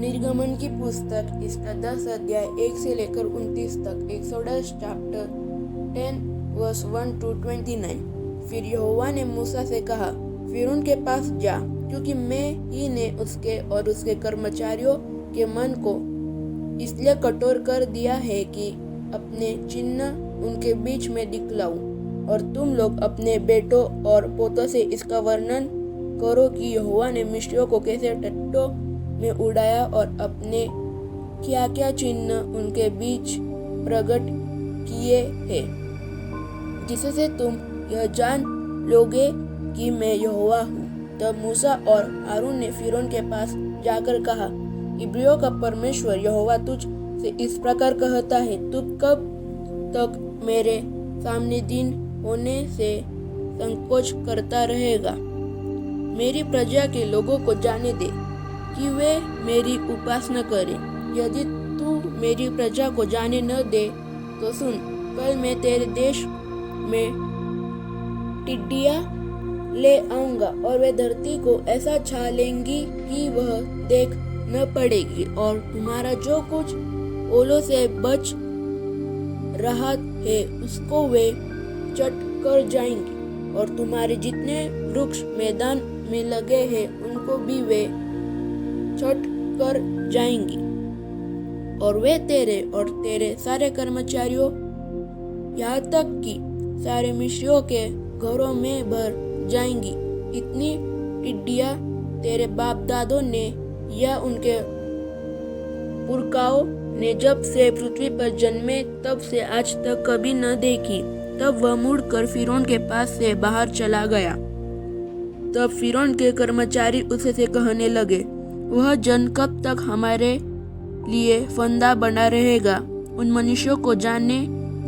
निर्गमन की पुस्तक इसका 10 अध्याय 1 से लेकर 29 तक। Exodus chapter 10 verse 1 to 29। फिर यहोवा ने मूसा से कहा, फिरौन के पास जा, क्योंकि मैं ही ने उसके और उसके कर्मचारियों के मन को इसलिए कठोर कर दिया है कि अपने चिन्ह उनके बीच में दिखलाऊं। और तुम लोग अपने बेटों और पोतों से इसका वर्णन करो कि यहोवा ने मिस्रियों को कैसे टट्टों में उड़ाया और अपने क्या क्या चिन्ह उनके बीच प्रकट किए हैं, जिससे तुम यह जान लोगे कि मैं यहोवा हूँ। तब मूसा और हारून ने फिरौन के पास जाकर कहा, इब्रियों का परमेश्वर यहोवा तुझ से इस प्रकार कहता है, तू कब तक मेरे सामने दिन होने से संकोच करता रहेगा? मेरी प्रजा के लोगों को जाने दे कि वे मेरी उपासना करें। यदि तू मेरी प्रजा को जाने न दे तो सुन, कल मैं तेरे देश में टिड्डियाँ ले आऊंगा और वे धरती को ऐसा छा लेंगी कि वह देख न पड़ेगी, और तुम्हारा जो कुछ ओलों से बच रहा है उसको वे चट कर जाएंगी, और तुम्हारे जितने वृक्ष मैदान में लगे हैं उनको भी वे चट कर जाएंगी, और वे तेरे और तेरे सारे कर्मचारियों यहाँ तक कि सारे मिस्रियों के घरों में भर जाएंगी। इतनी टिड्डियाँ तेरे बाप दादों ने या उनके पुरखाओं ने जब से पृथ्वी पर जन्मे तब से आज तक कभी न देखी। तब वह मुड़कर फिरौन के पास से बाहर चला गया। तब फिरौन के कर्मचारी उसे से कहने लगे, वह जन कब तक हमारे लिए फंदा बना रहेगा? उन मनुष्यों को जानने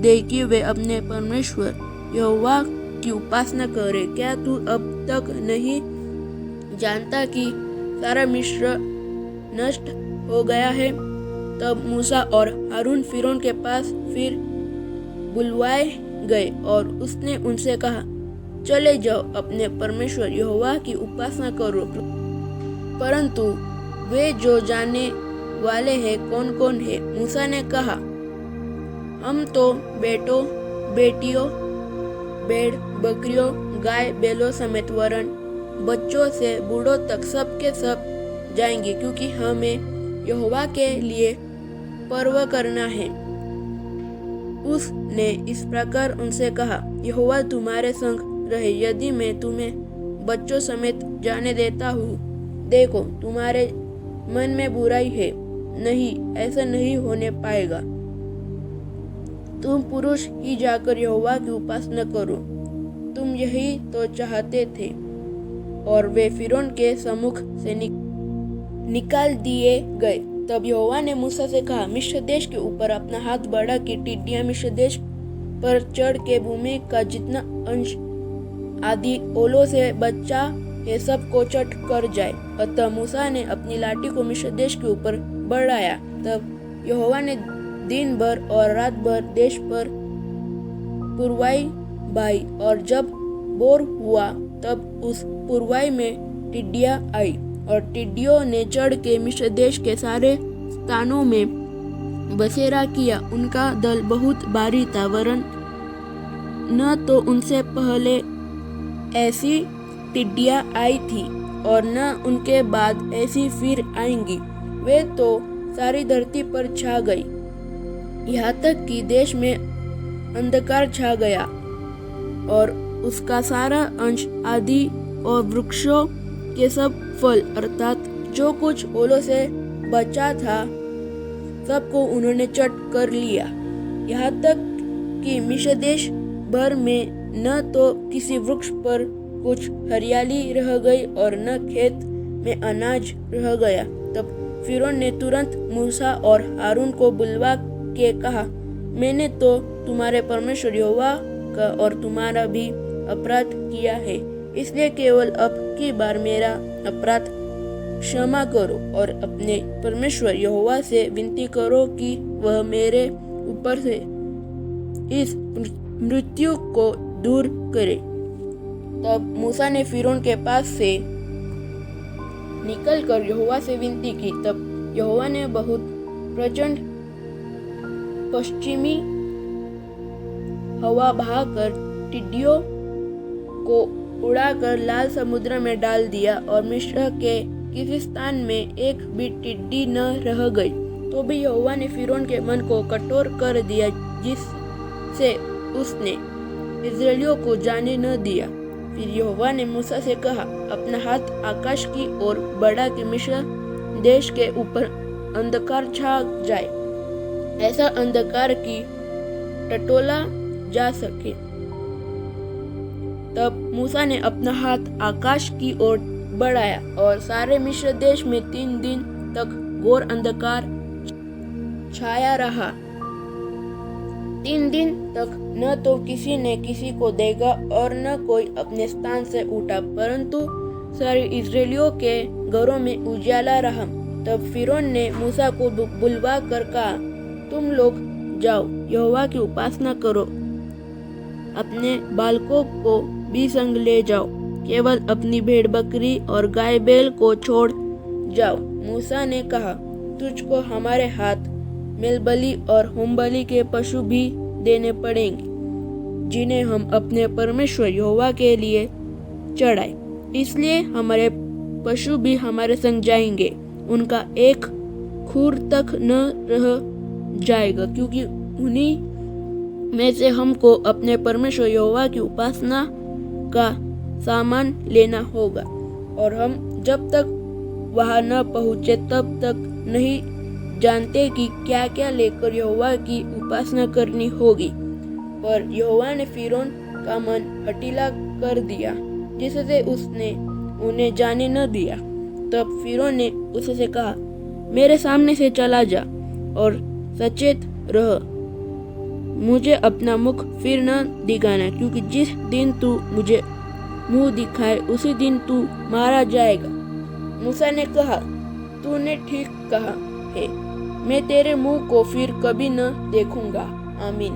दे कि वे अपने परमेश्वर यहोवा की उपासना करें। क्या तू अब तक नहीं जानता कि सारा मिस्र नष्ट हो गया है? तब मूसा और हारून फिरौन के पास फिर बुलवाए गए, और उसने उनसे कहा, चले जाओ, अपने परमेश्वर यहोवा की उपासना करो। परंतु वे जो जाने वाले हैं कौन कौन है? मूसा ने कहा, हम तो बेटों बेटियों, भेड़ बकरियों, गाय बैलों समेत वरन बच्चों से बूढ़ों तक सब के सब जाएंगे, क्योंकि हमें यहोवा के लिए पर्व करना है। उसने इस प्रकार उनसे कहा, यहोवा तुम्हारे संग रहे। यदि मैं तुम्हें बच्चों समेत जाने देता हूँ, देखो तुम्हारे मन में बुराई है नहीं, ऐसा नहीं होने पाएगा। तुम पुरुष ही जाकर यहोवा की उपासना करो। तुम यही तो चाहते थे। और वे फिरौन के सम्मुख से निकाल दिए गए। तब यहोवा ने मूसा से कहा, मिस्र देश के ऊपर अपना हाथ बढ़ा कि टिड्डियाँ मिस्र देश पर चढ़ के भूमि का जितना अंश आदि ओलों से बचा है सब को चट कर जाए। अतः मूसा ने अपनी लाठी को मिस्र देश के ऊपर बढ़ाया। तब यहोवा ने दिन भर और रात भर देश पर पुरवाई बहाई, और जब भोर हुआ तब उस पुरवाई में टिड्डियाँ आई, और टिड्डियों ने चढ़ के मिस्र देश के सारे स्थानों में बसेरा किया। उनका दल बहुत भारी था, वरन न तो उनसे पहले ऐसी टिड्डियाँ आई थी और न उनके बाद ऐसी फिर आएंगी। वे तो सारी धरती पर छा गई, यहाँ तक कि देश में अंधकार छा गया, और उसका सारा अंश आदि और वृक्षों के सब फल अर्थात जो कुछ ओलों से बचा था सबको उन्होंने चट कर लिया। यहाँ तक कि मिस्र देश भर में न तो किसी वृक्ष पर कुछ हरियाली रह गई और न खेत में अनाज रह गया। तब फिरौन ने तुरंत मूसा और हारून को बुलवा के कहा, मैंने तो तुम्हारे परमेश्वर यहोवा का और तुम्हारा भी अपराध किया है, इसलिए केवल अब की बार मेरा अपराध क्षमा करो और अपने परमेश्वर यहोवा से विनती करो कि वह मेरे ऊपर से इस मृत्यु को दूर करे। तब मूसा ने फिरौन के पास से निकलकर यहोवा से विनती की। तब यहोवा ने बहुत प्रचंड पश्चिमी हवा बहाकर टिड्डियों को उड़ाकर लाल समुद्र में डाल दिया और मिस्र के किसी स्थान में एक भी टिड्डी न रह गई। तो भी यहोवा ने फिरौन के मन को कठोर कर दिया, जिससे उसने इस्राएलियों को जाने न दिया। फिर यहोवा ने मूसा से कहा, अपना हाथ आकाश की ओर बढ़ा कि मिस्र देश के ऊपर अंधकार छा जाए, ऐसा अंधकार की टटोला जा सके। तब मूसा ने अपना हाथ आकाश की ओर बढ़ाया और सारे मिस्र देश में 3 दिन तक घोर अंधकार छाया रहा। 3 दिन तक न तो किसी ने किसी को देखा और न कोई अपने स्थान से उठा, परंतु सारे इस्राएलियों के घरों में उजाला रहा। तब फिरौन ने मूसा को बुलवा कर कहा, तुम लोग जाओ, यहोवा की उपासना करो, अपने बालकों को भी संग ले जाओ, केवल अपनी भेड़ बकरी और गाय बैल को छोड़ जाओ। मूसा ने कहा, तुझको हमारे हाथ मेलबलि और होमबलि के पशु भी देने पड़ेंगे, जिन्हें हम अपने परमेश्वर यहोवा के लिए चढ़ाए। इसलिए हमारे पशु भी हमारे संग जाएंगे, उनका एक खूर तक न रह जाएगा, क्योंकि उन्हीं में से हमको अपने परमेश्वर यहोवा की उपासना का सामान लेना होगा, और हम जब तक वहां न पहुँचे तब तक नहीं जानते कि क्या क्या लेकर यहोवा की उपासना करनी होगी। पर यहोवा ने फिरौन का मन हठीला कर दिया, जिससे उसने उन्हें जाने न दिया। तब फिरौन ने उससे कहा, मेरे सामने से चला जा और सचेत रह, मुझे अपना मुख फिर न दिखाना, क्योंकि जिस दिन तू मुझे मुंह दिखाए उसी दिन तू मारा जाएगा। मूसा ने कहा, तूने ठीक कहा है, मैं तेरे मुंह को फिर कभी न देखूंगा। आमीन।